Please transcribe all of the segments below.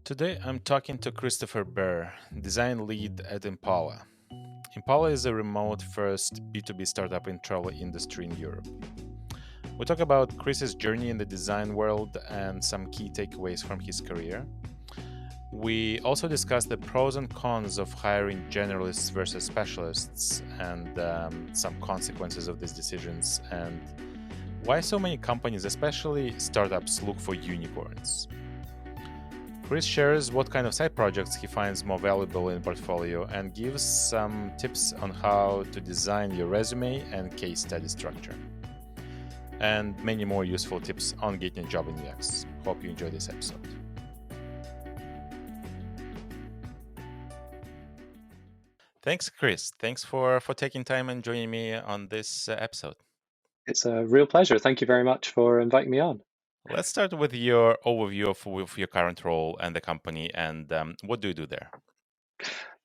Today I'm talking to Christopher Behr, Design Lead at Impala. Impala is a remote-first B2B startup in travel industry in Europe. We talk about Chris's journey in the design world and some key takeaways from his career. We also discuss the pros and cons of hiring generalists versus specialists and some consequences of these decisions and why so many companies, especially startups, look for unicorns. Chris shares what kind of side projects he finds more valuable in portfolio and gives some tips on how to design your resume and case study structure. And many more useful tips on getting a job in UX. Hope you enjoy this episode. Thanks, Chris. Thanks for taking time and joining me on this episode. It's a real pleasure. Thank you very much for inviting me on. Let's start with your overview of your current role and the company and what do you do there?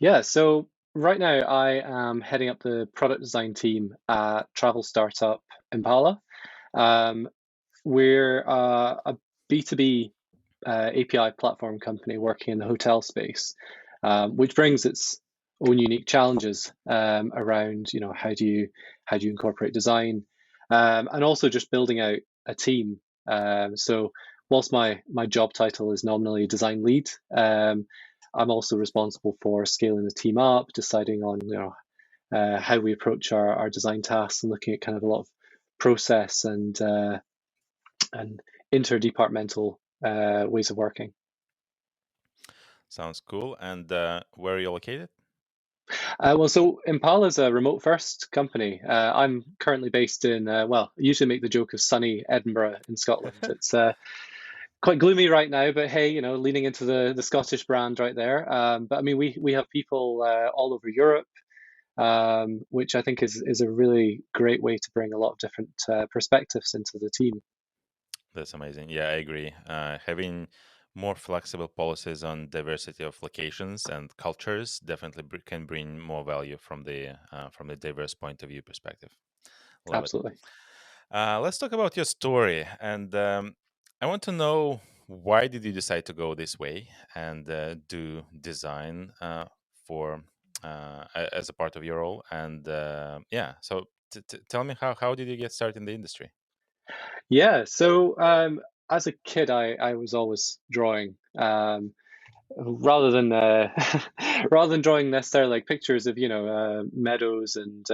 Yeah, so right now I am heading up the product design team at travel startup Impala. We're a B2B API platform company working in the hotel space, which brings its own unique challenges around, how do you incorporate design, and also just building out a team. So whilst my job title is nominally design lead, I'm also responsible for scaling the team up, deciding on how we approach our design tasks, and looking at kind of a lot of process and interdepartmental ways of working. Sounds cool. And where are you located? So Impala is a remote first company. I'm currently based in, I usually make the joke of sunny Edinburgh in Scotland. It's quite gloomy right now, but hey, leaning into the Scottish brand right there. But I mean, we have people all over Europe, which I think is a really great way to bring a lot of different perspectives into the team. That's amazing. Yeah, I agree. Having more flexible policies on diversity of locations and cultures definitely can bring more value from the diverse point of view perspective. Love it. Absolutely. Let's talk about your story, and I want to know why did you decide to go this way and do design for as a part of your role? And yeah, so tell me how did you get started in the industry? Yeah. So as a kid, I was always drawing. Rather than rather than drawing necessarily like pictures of meadows and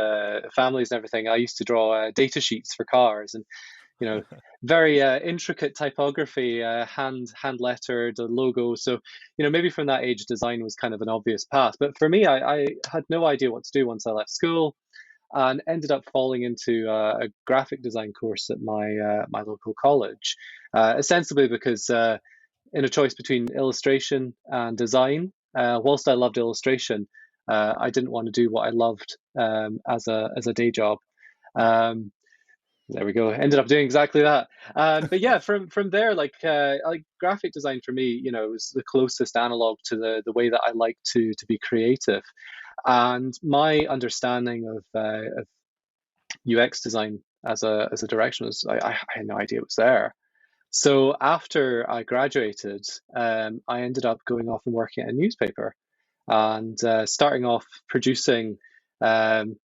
families and everything, I used to draw data sheets for cars, and you know very intricate typography, hand lettered, a logo. So maybe from that age, design was kind of an obvious path. But for me, I had no idea what to do once I left school, and ended up falling into a graphic design course at my local college, ostensibly because in a choice between illustration and design. Whilst I loved illustration, I didn't want to do what I loved as a day job. Um, there we go. Ended up doing exactly that. But yeah, from there, like graphic design for me, was the closest analog to the way that I like to be creative. And my understanding of UX design as a direction was I had no idea it was there. So after I graduated, I ended up going off and working at a newspaper, and starting off producing um,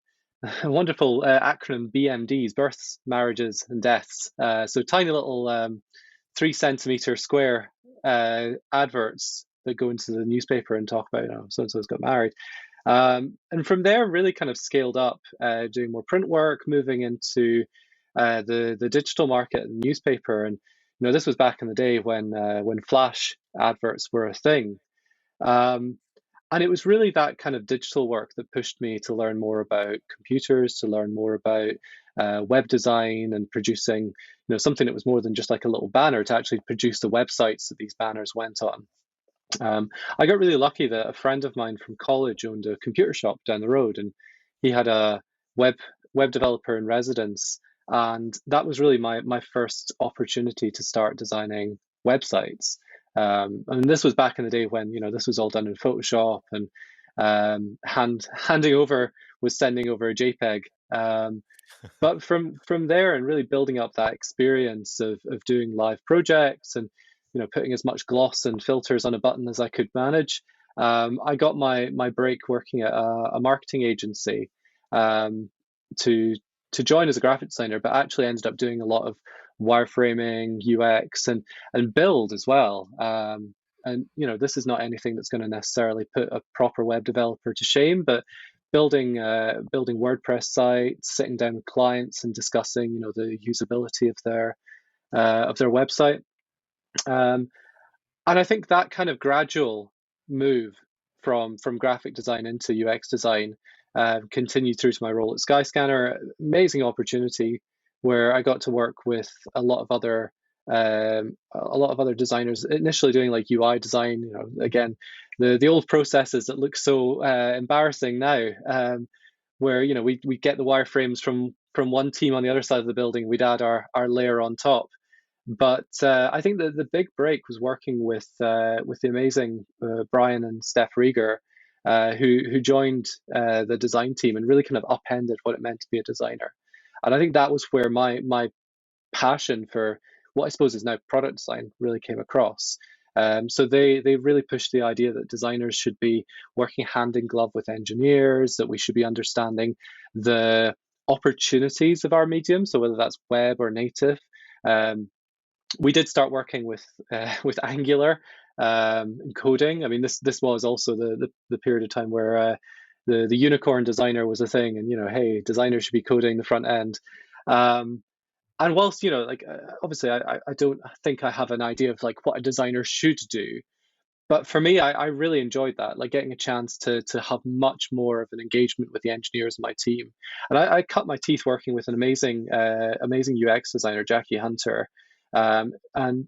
a wonderful acronym BMDs: births, marriages, and deaths. So tiny little 3 centimeter square adverts that go into the newspaper and talk about, so and so's got married. And from there, really kind of scaled up, doing more print work, moving into the digital market and newspaper. And this was back in the day when flash adverts were a thing. Um, and it was really that kind of digital work that pushed me to learn more about computers, to learn more about web design and producing, something that was more than just like a little banner, to actually produce the websites that these banners went on. I got really lucky that a friend of mine from college owned a computer shop down the road, and he had a web web developer in residence, and that was really my first opportunity to start designing websites. And this was back in the day when this was all done in Photoshop, and handing over was sending over a JPEG. But from there, and really building up that experience of doing live projects and putting as much gloss and filters on a button as I could manage. I got my break working at a marketing agency um, to to join as a graphic designer, but actually ended up doing a lot of wireframing, UX, and build as well. And this is not anything that's going to necessarily put a proper web developer to shame, but building WordPress sites, sitting down with clients and discussing the usability of their website. Um, and I think that kind of gradual move from graphic design into UX design continued through to my role at Skyscanner. Amazing opportunity where I got to work with a lot of other designers. Initially doing like UI design. Again, the old processes that look so embarrassing now. Where we get the wireframes from one team on the other side of the building. We'd add our layer on top. But I think the big break was working with the amazing Brian and Steph Rieger, who joined the design team and really kind of upended what it meant to be a designer. And I think that was where my passion for what I suppose is now product design really came across. So they really pushed the idea that designers should be working hand in glove with engineers, that we should be understanding the opportunities of our medium, so whether that's web or native. Um, we did start working with Angular and coding. I mean, this was also the period of time where the unicorn designer was a thing, and hey, designers should be coding the front end. Um, and whilst like obviously, I don't think I have an idea of like what a designer should do, but for me, I really enjoyed that, like getting a chance to have much more of an engagement with the engineers in my team. And I cut my teeth working with an amazing UX designer, Jackie Hunter. And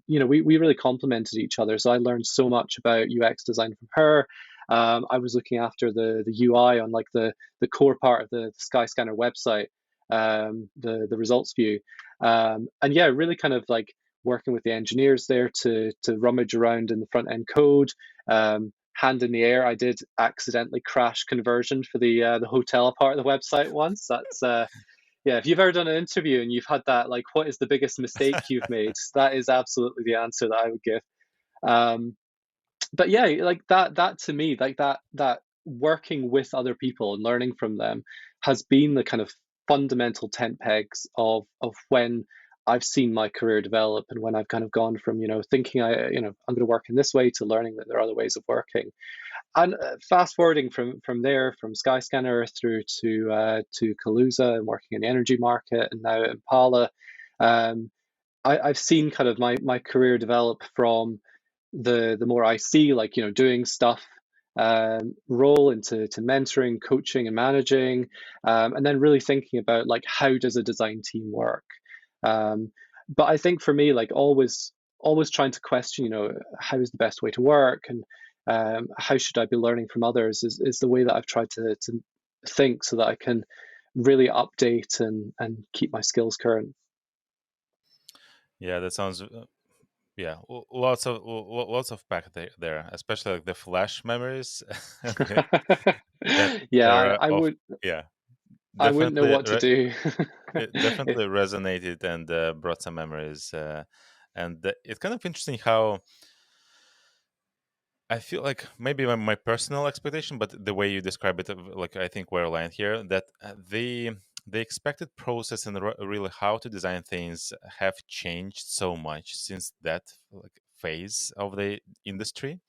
we really complemented each other. So I learned so much about UX design from her. I was looking after the UI on like the core part of the Skyscanner website, the results view. And yeah, really kind of like working with the engineers there to rummage around in the front end code. Hand in the air, I did accidentally crash conversion for the hotel part of the website once. That's yeah. If you've ever done an interview and you've had that, like, what is the biggest mistake you've made? That is absolutely the answer that I would give. Um, but yeah, like that to me, like that working with other people and learning from them has been the kind of fundamental tent pegs of when I've seen my career develop, and when I've kind of gone from thinking I'm going to work in this way to learning that there are other ways of working. And fast forwarding from there, from Skyscanner through to Kaluza and working in the energy market, and now Impala. um, I've seen kind of my career develop from the more I see, like doing stuff, role into to mentoring, coaching, and managing, and then really thinking about like how does a design team work. Um, but I think for me, like always trying to question, how is the best way to work, and how should I be learning from others is the way that I've tried to think, so that I can really update and keep my skills current. Yeah, that sounds yeah, lots of back there, especially like the flash memories. that Yeah, era of yeah, I wouldn't know definitely what to do. it definitely resonated and brought some memories. And it's kind of interesting how I feel like maybe my personal expectation, but the way you describe it, like I think we're aligned here. That the expected process and really how to design things have changed so much since that like phase of the industry.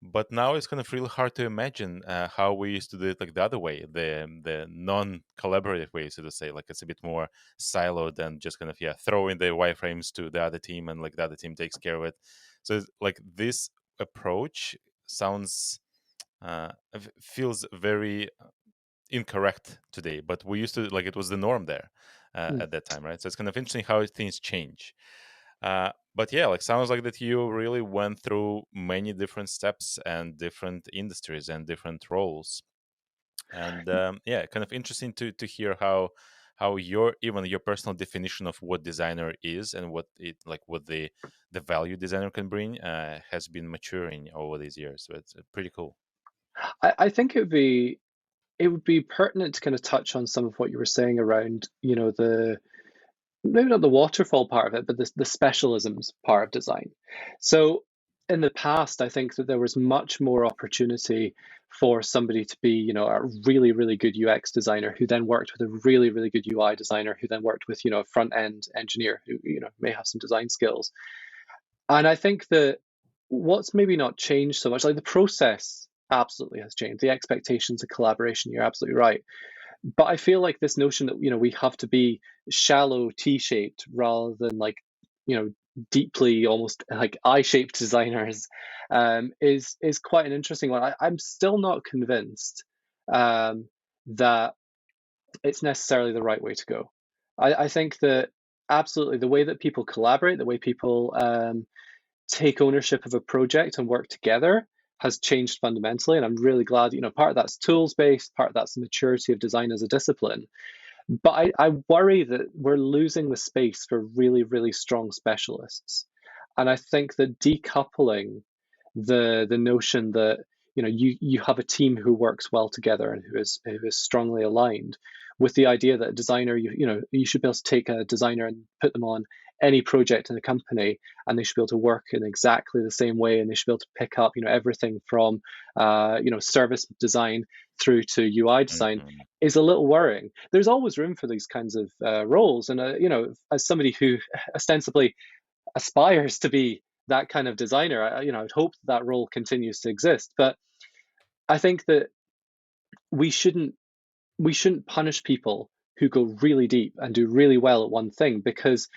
But now it's kind of really hard to imagine how we used to do it like the other way, the non-collaborative way, so to say. Like it's a bit more siloed and just kind of throw in the wireframes to the other team, and like the other team takes care of it. So it's, like this approach sounds feels very incorrect today, but we used to like it was the norm there at that time, right? So it's kind of interesting how things change. But yeah, like sounds like that you really went through many different steps and different industries and different roles. And yeah, kind of interesting to hear how your even your personal definition of what designer is and what it like what the value designer can bring has been maturing over these years. So it's pretty cool. I think it would be pertinent to kind of touch on some of what you were saying around, maybe not the waterfall part of it, but the specialisms part of design. So in the past, I think that there was much more opportunity for somebody to be, a really, really good UX designer who then worked with a really, really good UI designer who then worked with, a front end engineer who, may have some design skills. And I think that what's maybe not changed so much, like the process absolutely has changed. The expectations of collaboration, you're absolutely right. But I feel like this notion that we have to be shallow T-shaped rather than like deeply almost like I-shaped designers is quite an interesting one. I'm still not convinced that it's necessarily the right way to go. I think that absolutely the way that people collaborate, the way people take ownership of a project and work together has changed fundamentally. And I'm really glad, part of that's tools based, part of that's the maturity of design as a discipline. But I worry that we're losing the space for really, really strong specialists. And I think that decoupling the notion that you have a team who works well together and who is strongly aligned with the idea that a designer you should be able to take a designer and put them on any project in the company and they should be able to work in exactly the same way and they should be able to pick up everything from service design through to UI design Mhm. is a little worrying. There's always room for these kinds of roles, and as somebody who ostensibly aspires to be that kind of designer, I'd hope that role continues to exist. But I think that we shouldn't we shouldn't punish people who go really deep and do really well at one thing, because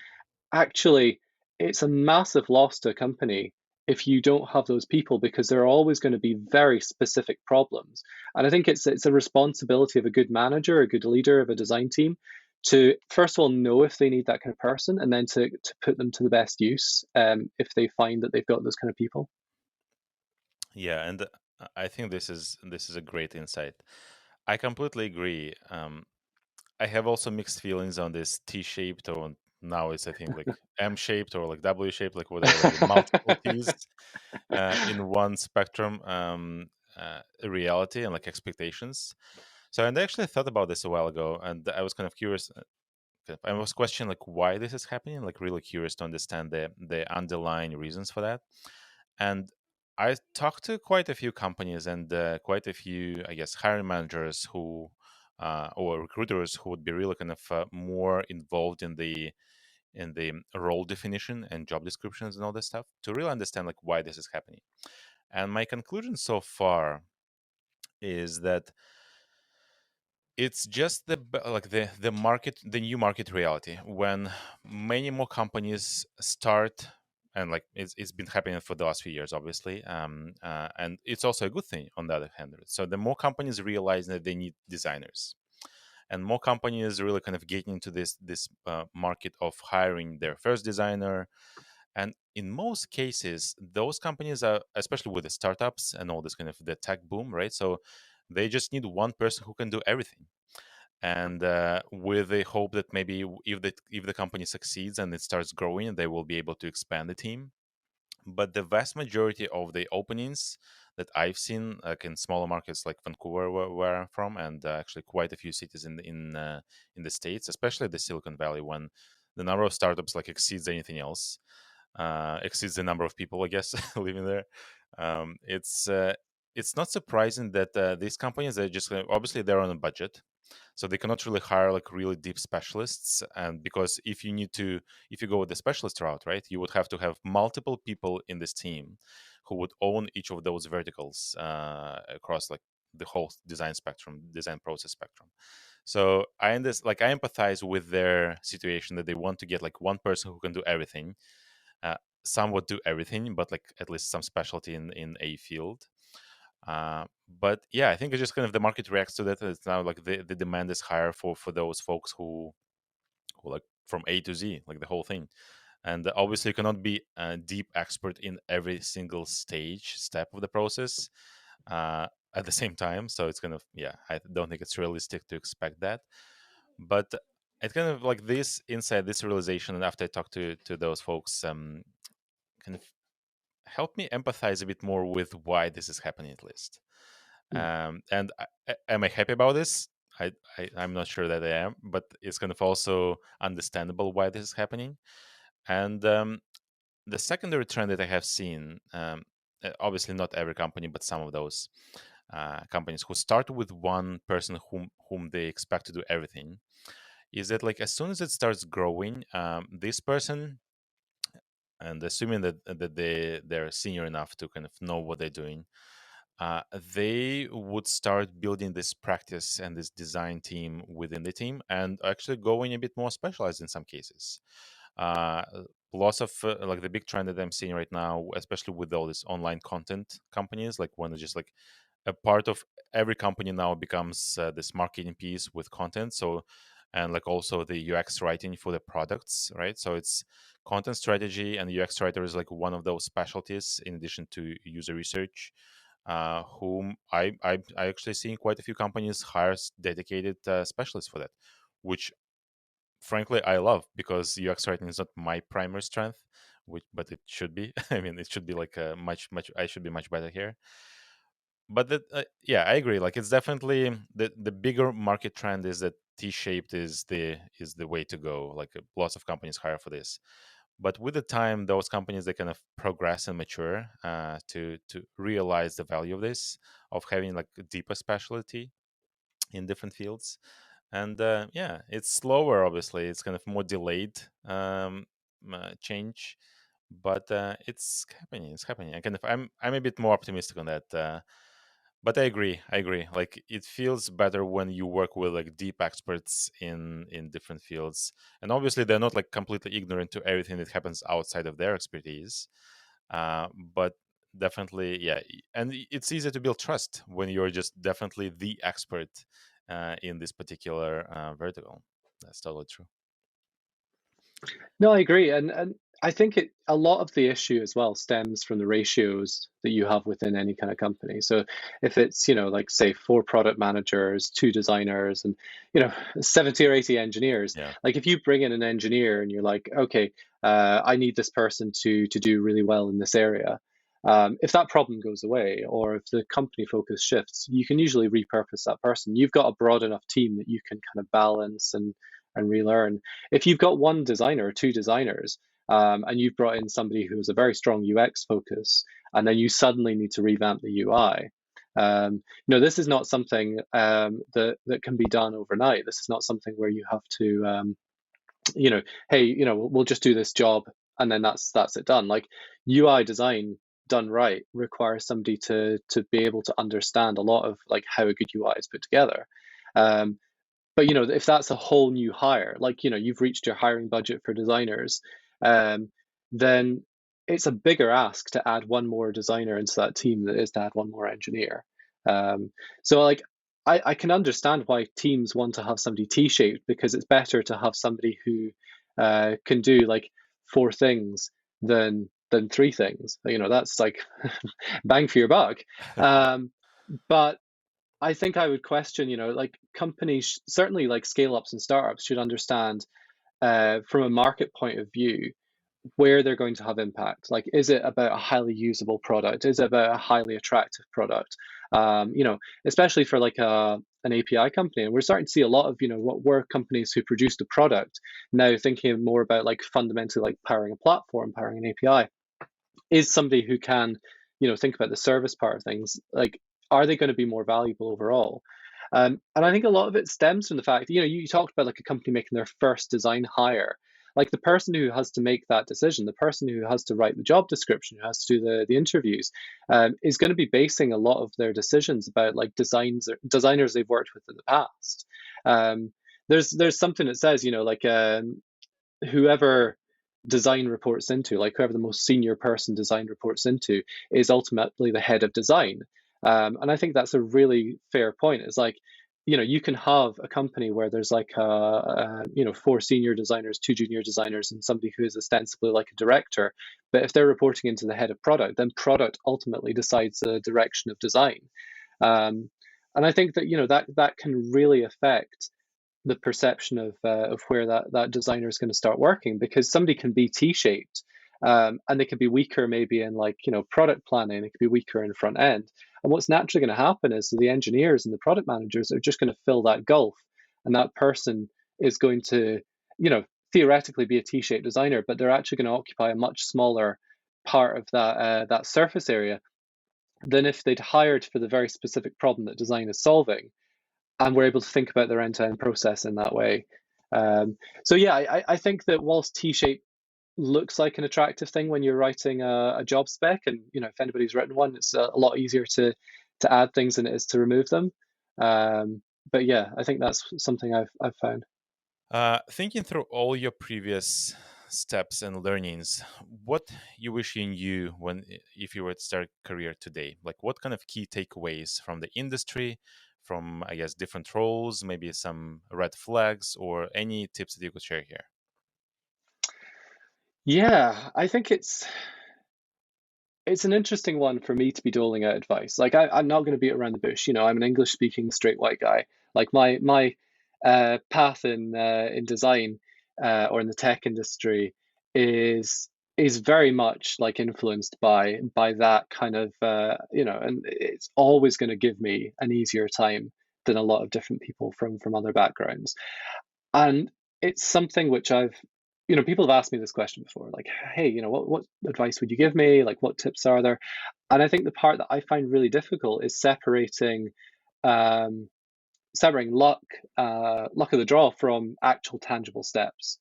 actually it's a massive loss to a company if you don't have those people, because there are always going to be very specific problems. And I think it's a responsibility of a good manager, a good leader of a design team, to first of all know if they need that kind of person, and then to put them to the best use if they find that they've got those kind of people. Yeah, and I think this is a great insight. I completely agree. I have also mixed feelings on this T-shaped, or now it's I think like M-shaped or like W-shaped, like whatever, like the multiple T's in one spectrum reality and like expectations. So, and I actually thought about this a while ago, and I was kind of curious. I was questioning like why this is happening, like really curious to understand the underlying reasons for that. And I talked to quite a few companies and quite a few, I guess, hiring managers who or recruiters who would be really kind of more involved in the role definition and job descriptions and all this stuff to really understand like why this is happening. And my conclusion so far is that it's just like the market, the new market reality when many more companies start, and like it's been happening for the last few years obviously, and it's also a good thing on the other hand. So the more companies realize that they need designers, and more companies really kind of getting into this market of hiring their first designer. And in most cases those companies are, especially with the startups and all this kind of the tech boom, right? So they just need one person who can do everything, and with the hope that maybe if the company succeeds and it starts growing, they will be able to expand the team. But the vast majority of the openings that I've seen, like in smaller markets like Vancouver, where I'm from, and actually quite a few cities in the states, especially the Silicon Valley, when the number of startups like exceeds anything else, exceeds the number of people, I guess, living there. It's not surprising that these companies are just obviously they're on a budget, so they cannot really hire like really deep specialists. And because if you go with the specialist route, right, you would have to have multiple people in this team who would own each of those verticals across like the whole design spectrum, design process spectrum. So I empathize with their situation that they want to get like one person who can do everything. uh, some would do everything, but like at least some specialty in a field. But yeah, I think it's just kind of the market reacts to that. It's now like the demand is higher for those folks who like from A to Z, like the whole thing. And obviously, you cannot be a deep expert in every single step of the process at the same time. So it's kind of, yeah, I don't think it's realistic to expect that. But it's kind of like this insight, this realization, and after I talked to those folks, kind of helped me empathize a bit more with why this is happening at least. And am I happy about this? I'm not sure that I am, but it's kind of also understandable why this is happening. And the secondary trend that I have seen, obviously not every company, but some of those companies who start with one person whom they expect to do everything, is that like as soon as it starts growing, this person, and assuming that they're senior enough to kind of know what they're doing, they would start building this practice and this design team within the team, and actually going a bit more specialized in some cases. Uh, Lots of like the big trend that I'm seeing right now, especially with all these online content companies, like when it's just like a part of every company now becomes this marketing piece with content. So, and like also the UX writing for the products, right? So it's content strategy, and UX writer is like one of those specialties in addition to user research, whom I actually seen quite a few companies hire dedicated specialists for that, which frankly I love, because UX writing is not my primary strength, which but it should be. I mean, it should be like a much I should be much better here. But that yeah, I agree. Like it's definitely the bigger market trend is that T-shaped is the way to go. Like lots of companies hire for this. But with the time, those companies they kind of progress and mature to realize the value of this, of having like a deeper specialty in different fields. And yeah, it's slower. Obviously, it's kind of more delayed change, but it's happening. It's happening. I kind of I'm a bit more optimistic on that. But I agree. I agree. Like it feels better when you work with like deep experts in different fields, and obviously they're not like completely ignorant to everything that happens outside of their expertise. But definitely, yeah, and it's easier to build trust when you're just definitely the expert in this particular vertical. That's totally true. No, I agree, and I think a lot of the issue as well stems from the ratios that you have within any kind of company. So if it's, like say 4 product managers, 2 designers, and 70 or 80 engineers, Yeah. like if you bring in an engineer and you're like, okay, I need this person to do really well in this area. If that problem goes away, or if the company focus shifts, you can usually repurpose that person. You've got a broad enough team that you can kind of balance and relearn. If you've got 1 designer or 2 designers, and you've brought in somebody who has a very strong UX focus, and then you suddenly need to revamp the UI. This is not something that can be done overnight. This is not something where you have to, hey, we'll just do this job and then that's it done. Like UI design done right requires somebody to be able to understand a lot of like how a good UI is put together. Um, but if that's a whole new hire, like you've reached your hiring budget for designers, um, then it's a bigger ask to add 1 more designer into that team than it is to add 1 more engineer. um, so like I can understand why teams want to have somebody T-shaped, because it's better to have somebody who can do like 4 things than 3 things. That's like bang for your buck. But I think I would question, like companies, certainly like scale ups and startups, should understand from a market point of view where they're going to have impact. Like, is it about a highly usable product? Is it about a highly attractive product? Especially for like an API company. And we're starting to see a lot of, what were companies who produced a product now thinking more about like fundamentally like powering a platform, powering an API. Is somebody who can, think about the service part of things. Like, are they going to be more valuable overall? And I think a lot of it stems from the fact that, you talked about like a company making their first design hire. Like the person who has to make that decision, the person who has to write the job description, who has to do the interviews, is going to be basing a lot of their decisions about like designers they've worked with in the past. Um, there's something that says, like whoever design reports into, like whoever the most senior person design reports into, is ultimately the head of design. And I think that's a really fair point. It's like, you can have a company where there's like, 4 senior designers, 2 junior designers, and somebody who is ostensibly like a director. But if they're reporting into the head of product, then product ultimately decides the direction of design. Um, and I think that, that can really affect the perception of where that designer is going to start working, because somebody can be T-shaped, and they could be weaker maybe in like product planning. They could be weaker in front end. And what's naturally going to happen is the engineers and the product managers are just going to fill that gulf, and that person is going to you know theoretically be a T-shaped designer, but they're actually going to occupy a much smaller part of that surface area than if they'd hired for the very specific problem that design is solving, and were able to think about their end-to-end process in that way. So yeah, I think that whilst T-shape looks like an attractive thing when you're writing a job spec, and if anybody's written one, it's a lot easier to add things than it is to remove them. But yeah, I think that's something I've found. Thinking through all your previous steps and learnings, what you wish you knew when if you were to start a career today? Like what kind of key takeaways from the industry, from I guess different roles, maybe some red flags, or any tips that you could share here? Yeah, I think it's an interesting one for me to be doling out advice. Like I'm not going to beat around the bush. I'm an English speaking straight white guy. Like my path in design or in the tech industry is is very much like influenced by that kind of and it's always going to give me an easier time than a lot of different people from other backgrounds. And it's something which people have asked me this question before, like, hey, what advice would you give me? Like, what tips are there? And I think the part that I find really difficult is um, separating luck of the draw from actual tangible steps.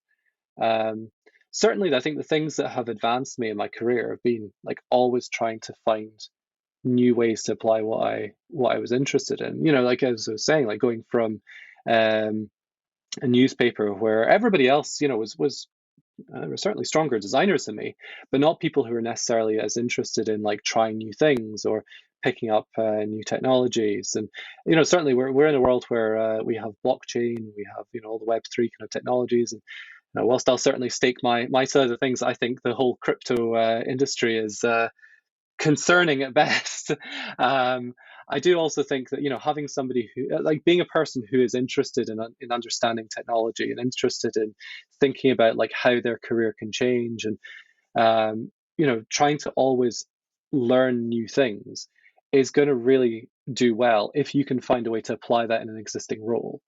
Um, Certainly, I think the things that have advanced me in my career have been like always trying to find new ways to apply what I was interested in. Like as I was saying, like going from um, a newspaper where everybody else, was were certainly stronger designers than me, but not people who are necessarily as interested in like trying new things or picking up new technologies. And certainly we're in a world where we have blockchain, we have all the Web3 kind of technologies, and whilst I'll certainly stake my side of the things, I think the whole crypto industry is concerning at best. um, I do also think that having somebody who like being a person who is interested in understanding technology and interested in thinking about like how their career can change, and trying to always learn new things is going to really do well if you can find a way to apply that in an existing role.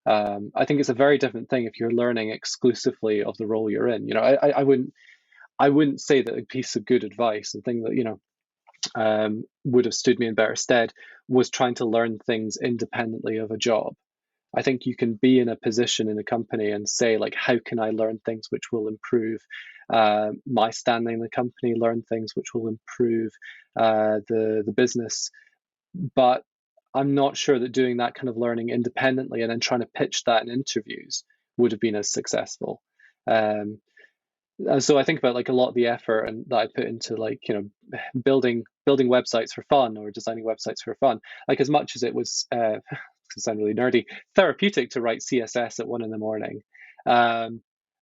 I think it's a very different thing if you're learning exclusively of the role you're in. I wouldn't say that a piece of good advice and thing that would have stood me in better stead was trying to learn things independently of a job. I think you can be in a position in a company and say, like, how can I learn things which will improve my standing in the company, learn things which will improve the business. But I'm not sure that doing that kind of learning independently and then trying to pitch that in interviews would have been as successful. Um, so I think about like a lot of the effort and that I put into like building websites for fun or designing websites for fun. Like as much as it was to sound really nerdy, therapeutic to write CSS at 1 in the morning. Um,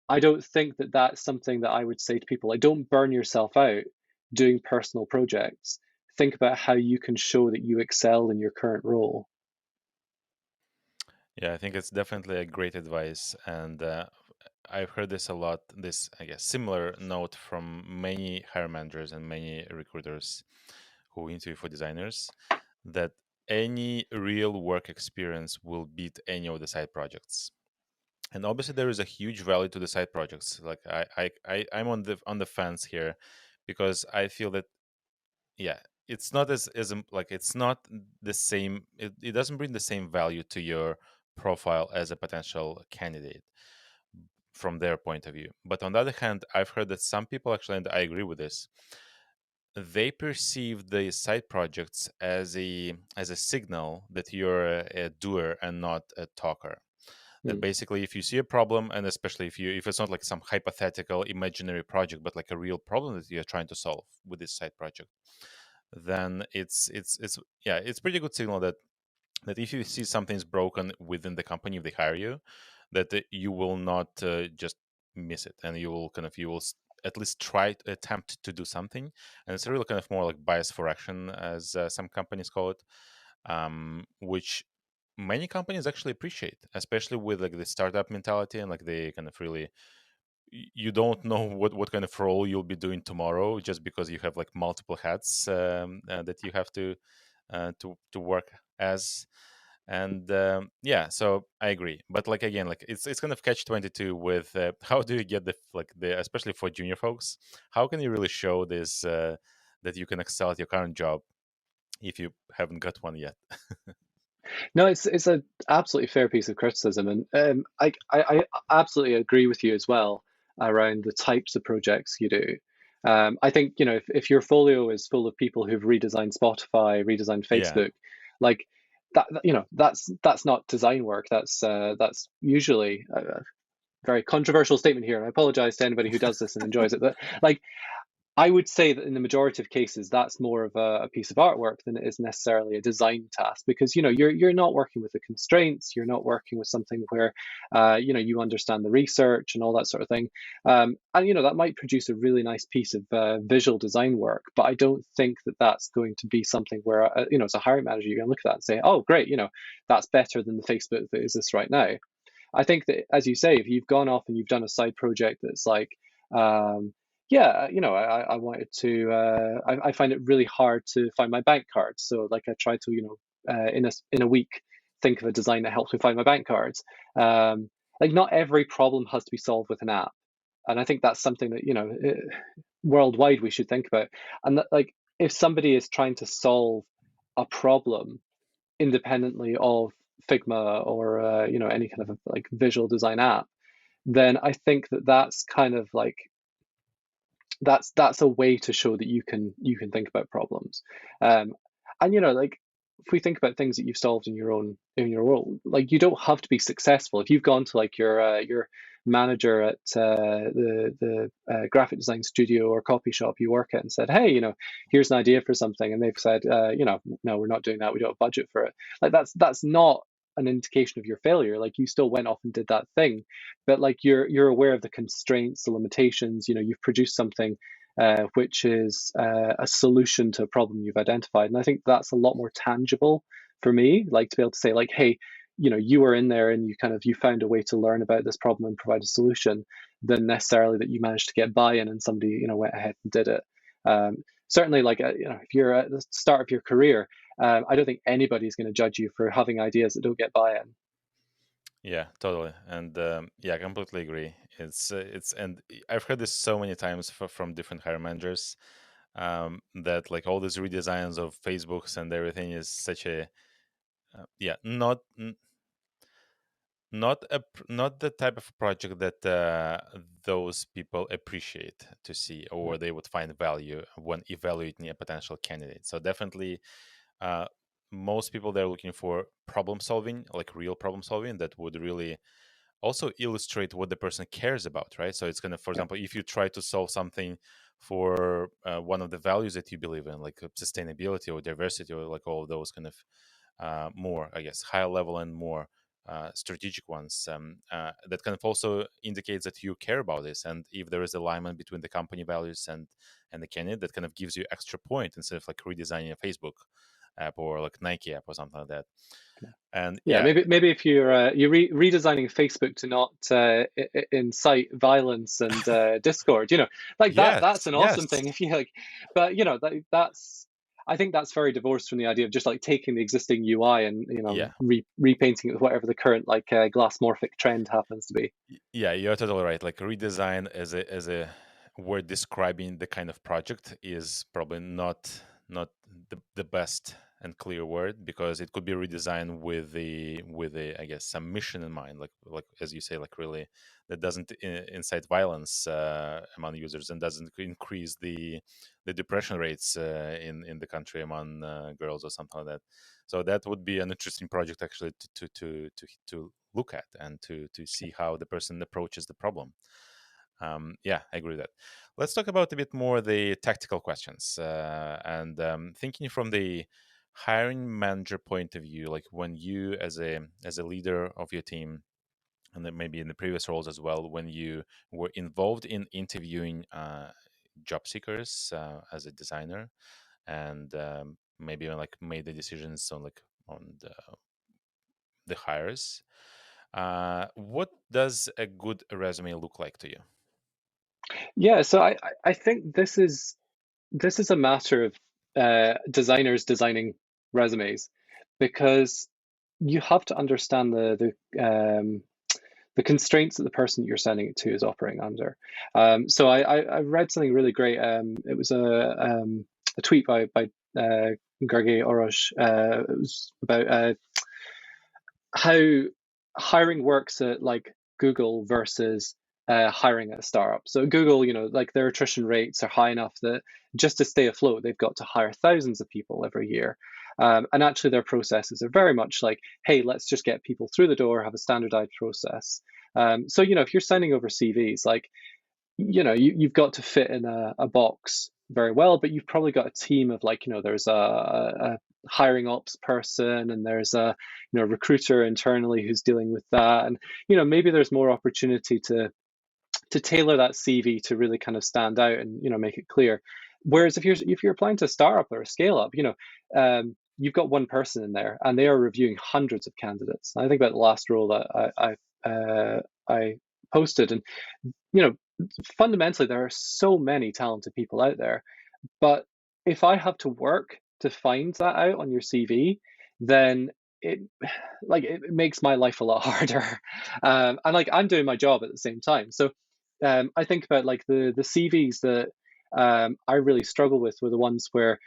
I don't think that that's something that I would say to people. Like, don't burn yourself out doing personal projects. Think about how you can show that you excel in your current role. Yeah, I think it's definitely a great advice, and I've heard this a lot. This, I guess, similar note from many hire managers and many recruiters who interview for designers, that any real work experience will beat any of the side projects. And obviously, there is a huge value to the side projects. Like I'm on the fence here, because I feel that yeah, it's not like it's not the same. It doesn't bring the same value to your profile as a potential candidate from their point of view. But on the other hand, I've heard that some people actually, and I agree with this, they perceive the side projects as a signal that you're a doer and not a talker. That Hmm. basically, if you see a problem, and especially if it's not like some hypothetical imaginary project, but like a real problem that you're trying to solve with this side project, then it's yeah, it's pretty good signal that if you see something's broken within the company, if they hire you, that you will not just miss it, and you will at least try to attempt to do something. And it's really kind of more like bias for action, as some companies call it, which many companies actually appreciate, especially with like the startup mentality, and like they kind of really you don't know what kind of role you'll be doing tomorrow, just because you have like multiple hats that you have to work as. And yeah, so I agree, but like again, like it's kind of catch 22 with how do you get the especially for junior folks, how can you really show this that you can excel at your current job if you haven't got one yet? No, it's a absolutely fair piece of criticism, and I absolutely agree with you as well around the types of projects you do. I think, if your folio is full of people who've redesigned Spotify, redesigned Yeah, Facebook, like that's not design work. That's usually a very controversial statement here, and I apologize to anybody who does this and enjoys it, but like I would say that in the majority of cases, that's more of a piece of artwork than it is necessarily a design task, because you're not working with the constraints, you're not working with something where you understand the research and all that sort of thing, and that might produce a really nice piece of visual design work. But I don't think that that's going to be something where as a hiring manager, you're going to look at that and say, oh, great, that's better than the Facebook that exists right now. I think that, as you say, if you've gone off and you've done a side project that's like, yeah, I wanted to, I find it really hard to find my bank cards. So like I try to, in a week, think of a design that helps me find my bank cards. Like not every problem has to be solved with an app. And I think that's something that, worldwide we should think about. And that, like, if somebody is trying to solve a problem independently of Figma or any kind of like visual design app, then I think that that's kind of like that's a way to show that you can think about problems. um and like if we think about things that you've solved in your role, like you don't have to be successful. If you've gone to like your manager at the graphic design studio or copy shop you work at and said, hey, here's an idea for something, and they've said, no, we're not doing that, we don't have budget for it, like that's not an indication of your failure. Like you still went off and did that thing, but like you're aware of the constraints, the limitations. You've produced something which is a solution to a problem you've identified, and I think that's a lot more tangible for me. Like to be able to say, like, hey, you were in there and you found a way to learn about this problem and provide a solution, than necessarily that you managed to get buy-in and somebody went ahead and did it. Certainly, like if you're at the start of your career, I don't think anybody's going to judge you for having ideas that don't get buy-in. yeah, totally. And yeah, I completely agree. It's and I've heard this so many times from different hiring managers, that like all these redesigns of Facebooks and everything is such a yeah, not the type of project that those people appreciate to see, Yeah. or they would find value when evaluating a potential candidate. So definitely, uh, most people, they're looking for problem solving, like real problem solving that would really also illustrate what the person cares about, right? So it's going to, for Yeah. example, if you try to solve something for one of the values that you believe in, like sustainability or diversity, or like all of those kind of more, I guess, higher level and more strategic ones, that kind of also indicates that you care about this. And if there is alignment between the company values and the candidate, that kind of gives you extra point instead of like redesigning a Facebook app or like Nike app or something like that. And Yeah, yeah, maybe if you're redesigning Facebook to not incite violence and discord, like that's yes, an awesome yes, thing. If you like, but that's I think that's very divorced from the idea of just like taking the existing UI and yeah. repainting it with whatever the current like glassmorphic trend happens to be. Yeah, you're totally right. Like redesign as a word describing the kind of project is probably not the best and clear word, because it could be redesigned with the I guess some mission in mind, like as you say, like really that doesn't incite violence among users, and doesn't increase the depression rates in the country among girls or something like that. So that would be an interesting project actually to look at and to see how the person approaches the problem. Yeah, I agree with that. Let's talk about a bit more the tactical questions, and thinking from the hiring manager point of view, like when you as a leader of your team, and then maybe in the previous roles as well, when you were involved in interviewing job seekers as a designer, and maybe like made the decisions on like on the hires. What does a good resume look like to you? Yeah, so I think this is a matter of designers designing resumes, because you have to understand the constraints that the person that you're sending it to is operating under. So I read something really great. It was a tweet by Gergely Orosz. It was about how hiring works at like Google versus hiring at a startup. So at Google, like their attrition rates are high enough that just to stay afloat, they've got to hire thousands of people every year. And actually, their processes are very much like, hey, let's just get people through the door, have a standardized process. So, if you're sending over CVs, like, you've got to fit in a box very well, but you've probably got a team of like, there's a hiring ops person, and there's a recruiter internally who's dealing with that, and maybe there's more opportunity to tailor that CV to really kind of stand out and make it clear. Whereas if you're applying to a startup or a scale up, you've got one person in there and they are reviewing hundreds of candidates. I think about the last role that I posted, and you know fundamentally there are so many talented people out there, but if I have to work to find that out on your CV, then it it makes my life a lot harder. And like I'm doing my job at the same time. So I think about like the CVs that I really struggle with were the ones where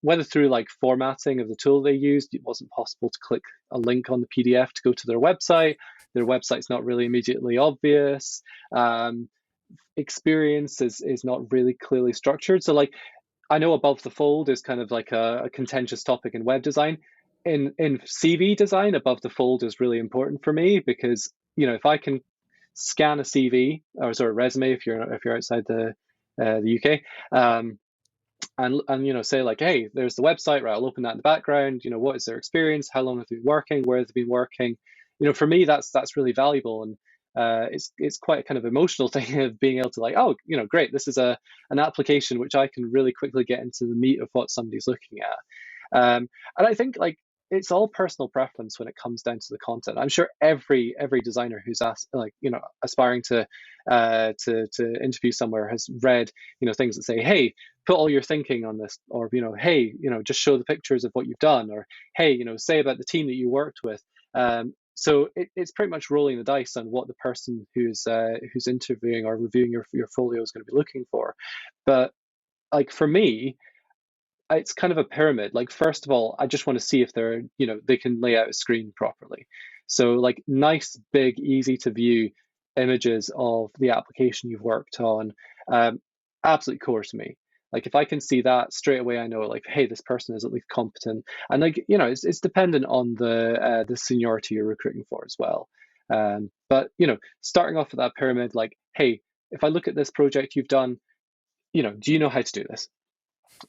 whether through like formatting of the tool they used, it wasn't possible to click a link on the PDF to go to their website. Their website's not really immediately obvious. Um, Experience is not really clearly structured. So like I know above the fold is kind of like a contentious topic in web design. In CV design, above the fold is really important for me, because if I can scan a CV, or sorry, a resume, if you're outside the UK, and say like, hey, there's the website, right? I'll open that in the background. What is their experience? How long have they been working? Where have they been working? For me, that's really valuable, and it's quite a kind of emotional thing of being able to like, oh, great, this is an application which I can really quickly get into the meat of what somebody's looking at. And I think like it's all personal preference when it comes down to the content. I'm sure every designer who's asked, like aspiring to interview somewhere has read things that say, hey, put all your thinking on this, or hey, just show the pictures of what you've done, or hey, say about the team that you worked with. So it's pretty much rolling the dice on what the person who's interviewing or reviewing your folio is going to be looking for. But like for me, it's kind of a pyramid. Like, first of all, I just want to see if they can lay out a screen properly. So, like, nice, big, easy to view images of the application you've worked on, um, absolutely core to me. Like, if I can see that straight away, I know, like, hey, this person is at least competent. And like, it's dependent on the seniority you're recruiting for as well. But starting off with that pyramid, like, hey, if I look at this project you've done, do you know how to do this?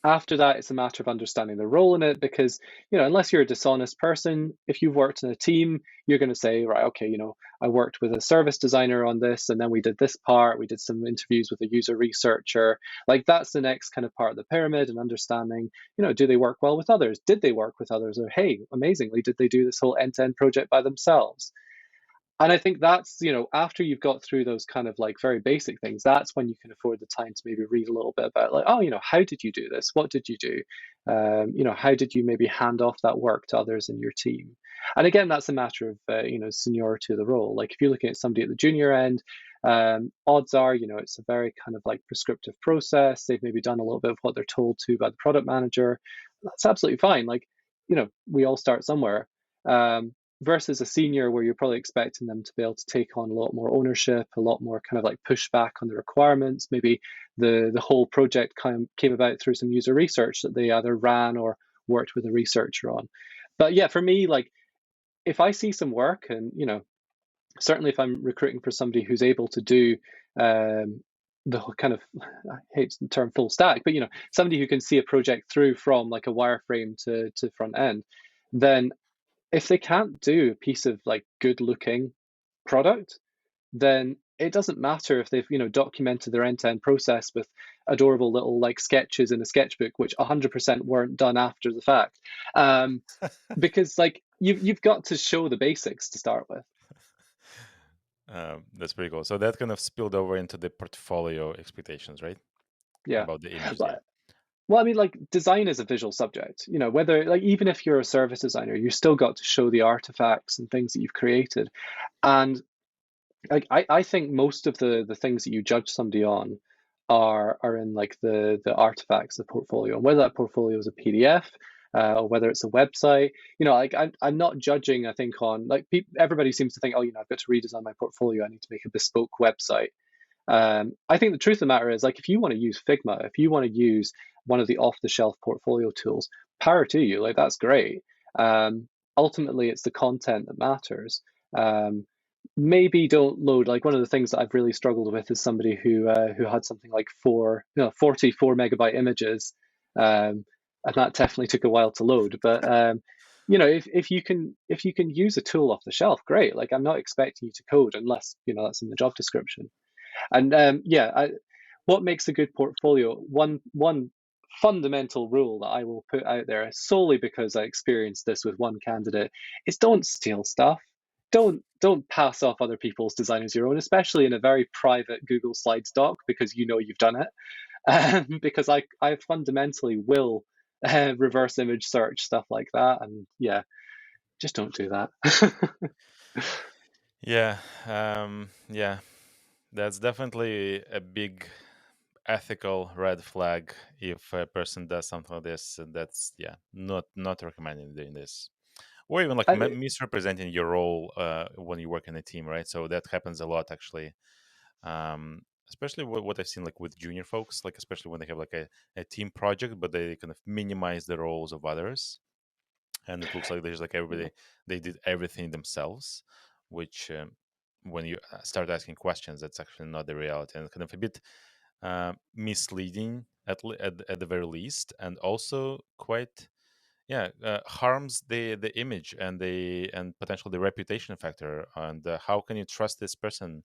After that, it's a matter of understanding the role in it, because unless you're a dishonest person, if you've worked in a team, you're going to say, right, okay, I worked with a service designer on this, and then we did this part, we did some interviews with a user researcher. Like, that's the next kind of part of the pyramid, and understanding, do they work well with others? Did they work with others? Or hey, amazingly, did they do this whole end-to-end project by themselves? And I think that's, after you've got through those kind of like very basic things, that's when you can afford the time to maybe read a little bit about like, oh, how did you do this? What did you do? How did you maybe hand off that work to others in your team? And again, that's a matter of, seniority of the role. Like if you're looking at somebody at the junior end, odds are, it's a very kind of like prescriptive process. They've maybe done a little bit of what they're told to by the product manager. That's absolutely fine. Like, we all start somewhere. Versus a senior, where you're probably expecting them to be able to take on a lot more ownership, a lot more kind of like pushback on the requirements. Maybe the whole project kind of came about through some user research that they either ran or worked with a researcher on. But yeah, for me, like if I see some work, and certainly if I'm recruiting for somebody who's able to do the kind of, I hate the term full stack, but somebody who can see a project through from like a wireframe to front end, then if they can't do a piece of like good looking product, then it doesn't matter if they've documented their end-to-end process with adorable little like sketches in a sketchbook, which 100% weren't done after the fact, because like you've got to show the basics to start with. That's pretty cool. So that kind of spilled over into the portfolio expectations, right? Yeah. About the images, yeah. Well, well, I mean, like design is a visual subject, whether like even if you're a service designer, you still got to show the artifacts and things that you've created. And like I think most of the things that you judge somebody on are in like the artifacts, the portfolio, and whether that portfolio is a PDF or whether it's a website. Like I'm not judging. I think on like everybody seems to think, oh, I've got to redesign my portfolio. I need to make a bespoke website. I think the truth of the matter is, like, if you want to use Figma, if you want to use one of the off-the-shelf portfolio tools, power to you. Like, that's great. Ultimately, it's the content that matters. Maybe don't load, like, one of the things that I've really struggled with is somebody who had something like 44 megabyte images, and that definitely took a while to load. But if you can use a tool off the shelf, great. Like, I'm not expecting you to code unless that's in the job description. And what makes a good portfolio? One fundamental rule that I will put out there, solely because I experienced this with one candidate, is don't steal stuff. Don't pass off other people's design as your own, especially in a very private Google Slides doc, because you've done it. Because I fundamentally will reverse image search stuff like that, and yeah, just don't do that. Yeah, yeah, that's definitely a big ethical red flag if a person does something like this. And that's, yeah, not recommending doing this, or even like I, misrepresenting your role when you work in a team, right? So that happens a lot, actually. Especially what I've seen, like with junior folks, like especially when they have like a team project, but they kind of minimize the roles of others, and it looks like there's like everybody, they did everything themselves, which when you start asking questions, that's actually not the reality, and kind of a bit misleading at the very least, and also quite, yeah, harms the image and potentially the reputation factor. And how can you trust this person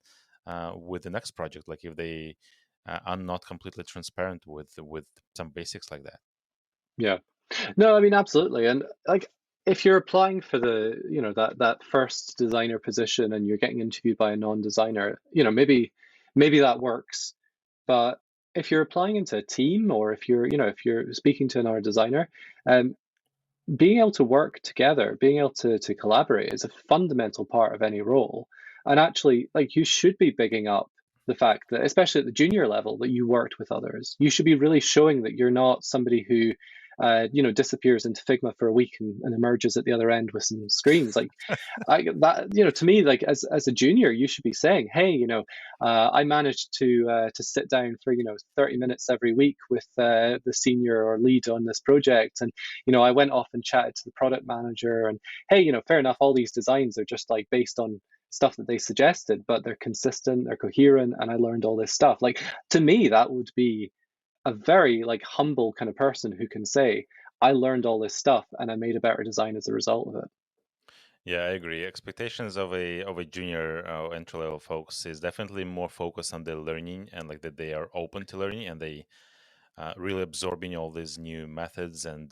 with the next project, like if they are not completely transparent with some basics like that? yeah. No, I mean, absolutely. And like, if you're applying for that first designer position and you're getting interviewed by a non-designer, maybe that works. But if you're applying into a team, or if you're speaking to another designer, um, being able to work together, being able to collaborate is a fundamental part of any role. And actually, like, you should be bigging up the fact that, especially at the junior level, that you worked with others. You should be really showing that you're not somebody who, disappears into Figma for a week and emerges at the other end with some screens. Like, to me, like, as a junior, you should be saying, hey, I managed to sit down for 30 minutes every week with the senior or lead on this project, and I went off and chatted to the product manager, and hey, fair enough, all these designs are just like based on stuff that they suggested, but they're consistent, they're coherent, and I learned all this stuff. Like, to me, that would be a very like humble kind of person who can say, I learned all this stuff and I made a better design as a result of it. Yeah, I agree. Expectations of a junior entry level folks is definitely more focused on the learning, and like that they are open to learning, and they really absorbing all these new methods and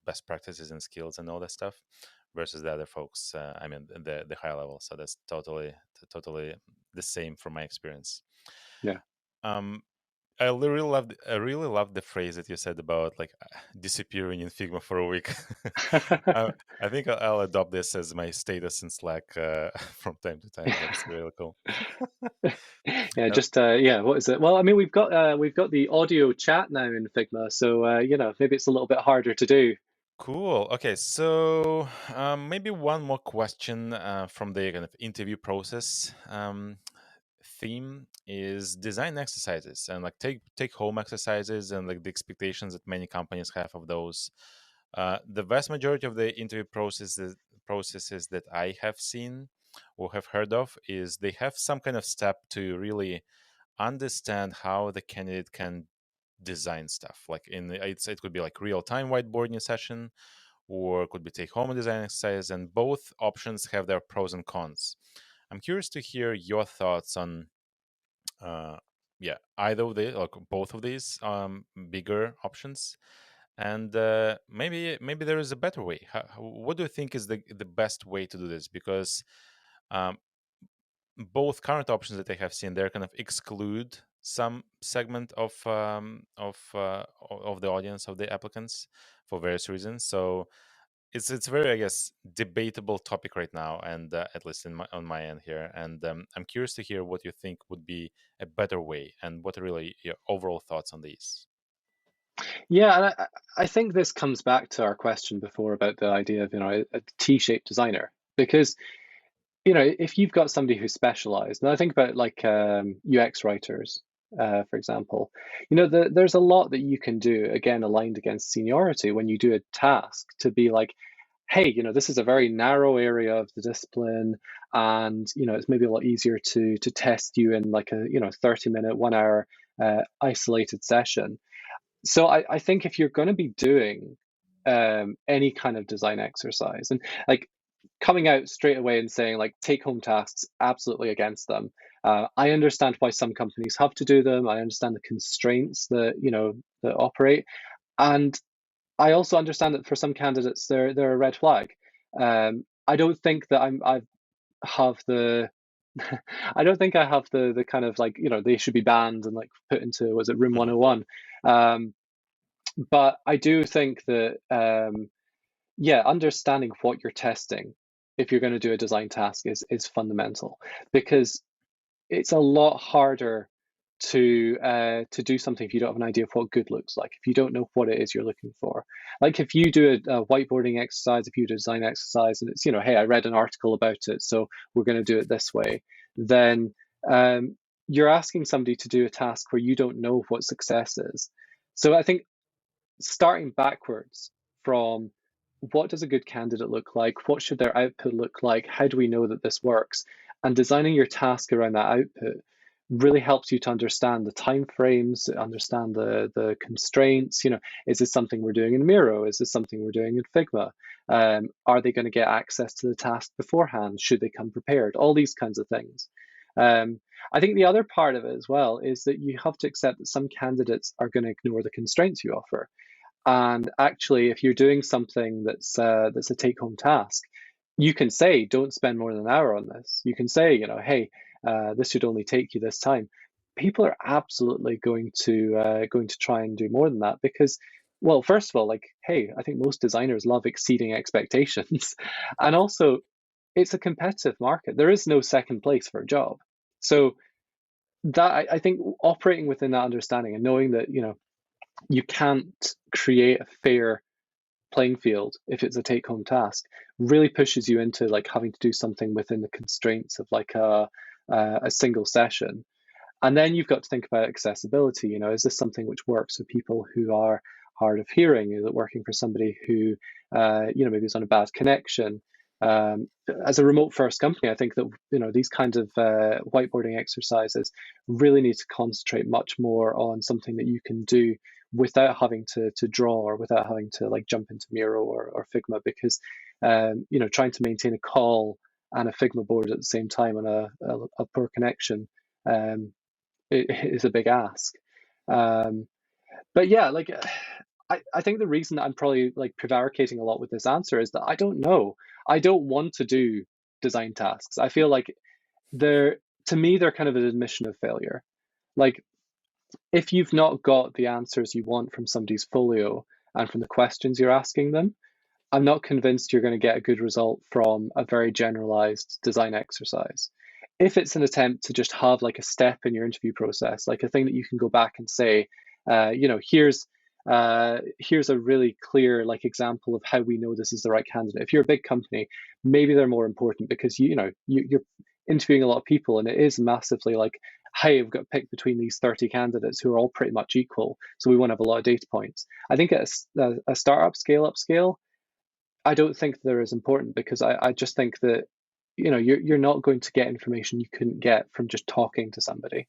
best practices and skills and all that stuff, versus the other folks. I mean, the high level. So that's totally the same from my experience. Yeah. Um, I really love the phrase that you said about like disappearing in Figma for a week. I think I'll adopt this as my status in Slack from time to time. That's really cool. Yeah, Uh, just yeah, what is it? Well, I mean, we've got the audio chat now in Figma, so maybe it's a little bit harder to do. Cool. Okay, so maybe one more question from the kind of interview process theme is design exercises, and like take home exercises, and like the expectations that many companies have of those. The vast majority of the interview processes that I have seen or have heard of is they have some kind of step to really understand how the candidate can design stuff. Like it could be like real time whiteboarding session, or it could be take home design exercise, and both options have their pros and cons. I'm curious to hear your thoughts on uh, yeah, either of the like both of these bigger options, and maybe there is a better way. What do you think is the best way to do this? Because um, both current options that I have seen, they're kind of exclude some segment of the audience, of the applicants, for various reasons. So it's very, I guess, debatable topic right now, and at least on my end here. And I'm curious to hear what you think would be a better way, and what are really your overall thoughts on these. Yeah, and I think this comes back to our question before about the idea of, a T-shaped designer. Because, if you've got somebody who's specialized, and I think about like UX writers, for example, there's a lot that you can do, again, aligned against seniority when you do a task to be like, hey, this is a very narrow area of the discipline, and it's maybe a lot easier to test you in like a 30-minute, 1 hour isolated session. So I think if you're going to be doing any kind of design exercise, and like coming out straight away and saying like take home tasks, absolutely against them. I understand why some companies have to do them. I understand the constraints that that operate, and I also understand that for some candidates they're a red flag. I don't think that I have the I don't think I have the kind of like they should be banned and like put into, was it room Mhm. 101. But I do think that yeah, understanding what you're testing if you're going to do a design task is fundamental, because it's a lot harder to do something if you don't have an idea of what good looks like, if you don't know what it is you're looking for. Like if you do a whiteboarding exercise, if you do a design exercise, and it's hey, I read an article about it, so we're going to do it this way, then you're asking somebody to do a task where you don't know what success is. So I think starting backwards from what does a good candidate look like? What should their output look like? How do we know that this works? And designing your task around that output really helps you to understand the time frames, understand the constraints. Is this something we're doing in Miro? Is this something we're doing in Figma? Are they going to get access to the task beforehand? Should they come prepared? All these kinds of things. I think the other part of it as well is that you have to accept that some candidates are going to ignore the constraints you offer. And actually, if you're doing something that's a take-home task, you can say, don't spend more than an hour on this. You can say, hey, this should only take you this time. People are absolutely going to try and do more than that because, well, first of all, like, hey, I think most designers love exceeding expectations, and also it's a competitive market. There is no second place for a job. So that I think operating within that understanding and knowing that you can't create a fair playing field if it's a take home task really pushes you into like having to do something within the constraints of like a single session. And then you've got to think about accessibility. Is this something which works for people who are hard of hearing? Is it working for somebody who, maybe is on a bad connection? As a remote first company, I think that these kinds of whiteboarding exercises really need to concentrate much more on something that you can do without having to draw, or without having to like jump into Miro or Figma, because trying to maintain a call and a Figma board at the same time on a poor connection it is a big ask. Um, but yeah, like I think the reason that I'm probably like prevaricating a lot with this answer is that I don't know. I don't want to do design tasks. I feel like they're to me they're kind of an admission of failure. Like if you've not got the answers you want from somebody's folio and from the questions you're asking them, I'm not convinced you're going to get a good result from a very generalized design exercise. If it's an attempt to just have like a step in your interview process, like a thing that you can go back and say, here's a really clear like example of how we know this is the right candidate. If you're a big company, maybe they're more important because you're interviewing a lot of people, and it is massively like, hey, we've got to pick between these 30 candidates who are all pretty much equal, so we want to have a lot of data points. I think at a startup scale, I don't think they're as important, because I just think that you're not going to get information you couldn't get from just talking to somebody.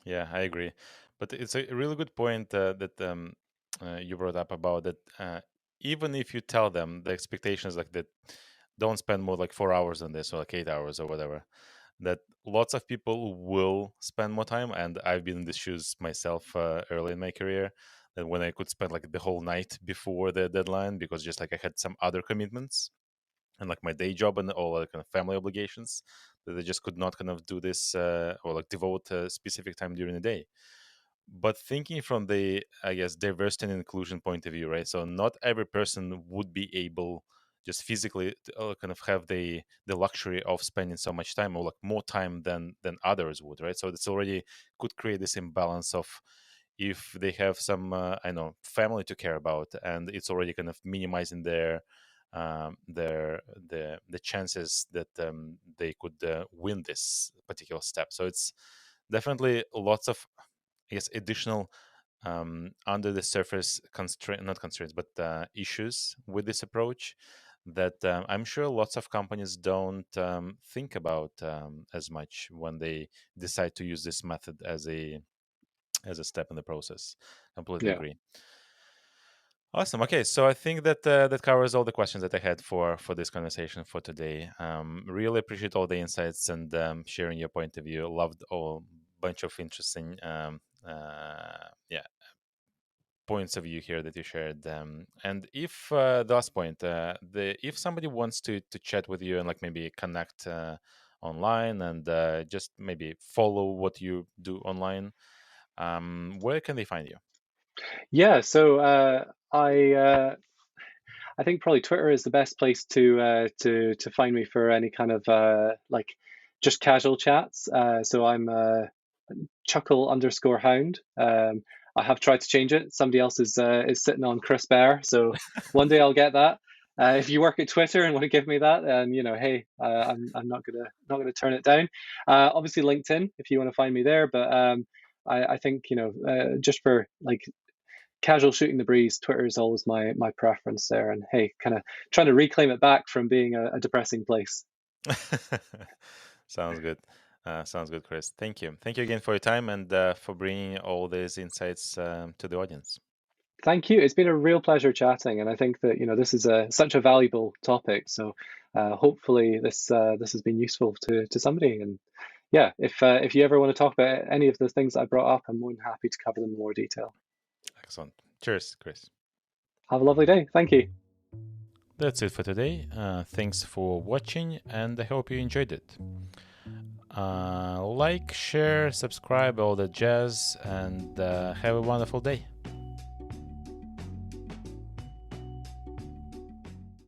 Yeah, I agree. But it's a really good point that you brought up about that. Even if you tell them the expectations like that, don't spend more like 4 hours on this, or like 8 hours or whatever, that lots of people will spend more time. And I've been in the shoes myself early in my career, that when I could spend like the whole night before the deadline, because just like I had some other commitments, and like my day job and all the kind of family obligations, that I just could not kind of do this or like devote a specific time during the day. But thinking from the, I guess, diversity and inclusion point of view, right? So not every person would be able just physically to kind of have the luxury of spending so much time or like more time than others would, right? So it's already could create this imbalance of, if they have some I know, family to care about, and it's already kind of minimizing the chances that they could win this particular step. So it's definitely lots of, I guess, additional under the surface constraint, not constraints, but issues with this approach that I'm sure lots of companies don't think about as much when they decide to use this method as a step in the process. Completely Yeah. agree. Awesome. Okay, so I think that that covers all the questions that I had for this conversation for today. Really appreciate all the insights and sharing your point of view. Loved all bunch of interesting yeah, points of view here that you shared. And if the last point, the if somebody wants to chat with you and like maybe connect online and just maybe follow what you do online, where can they find you? Yeah. So I think probably Twitter is the best place to find me for any kind of like just casual chats. So I'm chuckle_hound. I have tried to change it. Somebody else is sitting on Chris Behr, so one day I'll get that. If you work at Twitter and want to give me that, then hey, I'm not gonna turn it down. Obviously LinkedIn if you want to find me there, but I think just for like casual shooting the breeze, Twitter is always my preference there. And hey, kind of trying to reclaim it back from being a depressing place. Sounds good. Sounds good, Chris. Thank you. Thank you again for your time and for bringing all these insights to the audience. Thank you. It's been a real pleasure chatting, and I think that this is such a valuable topic. So hopefully this has been useful to somebody. And yeah, if you ever want to talk about any of the things I brought up, I'm more than happy to cover them in more detail. Excellent. Cheers, Chris. Have a lovely day. Thank you. That's it for today. Thanks for watching, and I hope you enjoyed it. Like, share, subscribe, all that jazz, and have a wonderful day.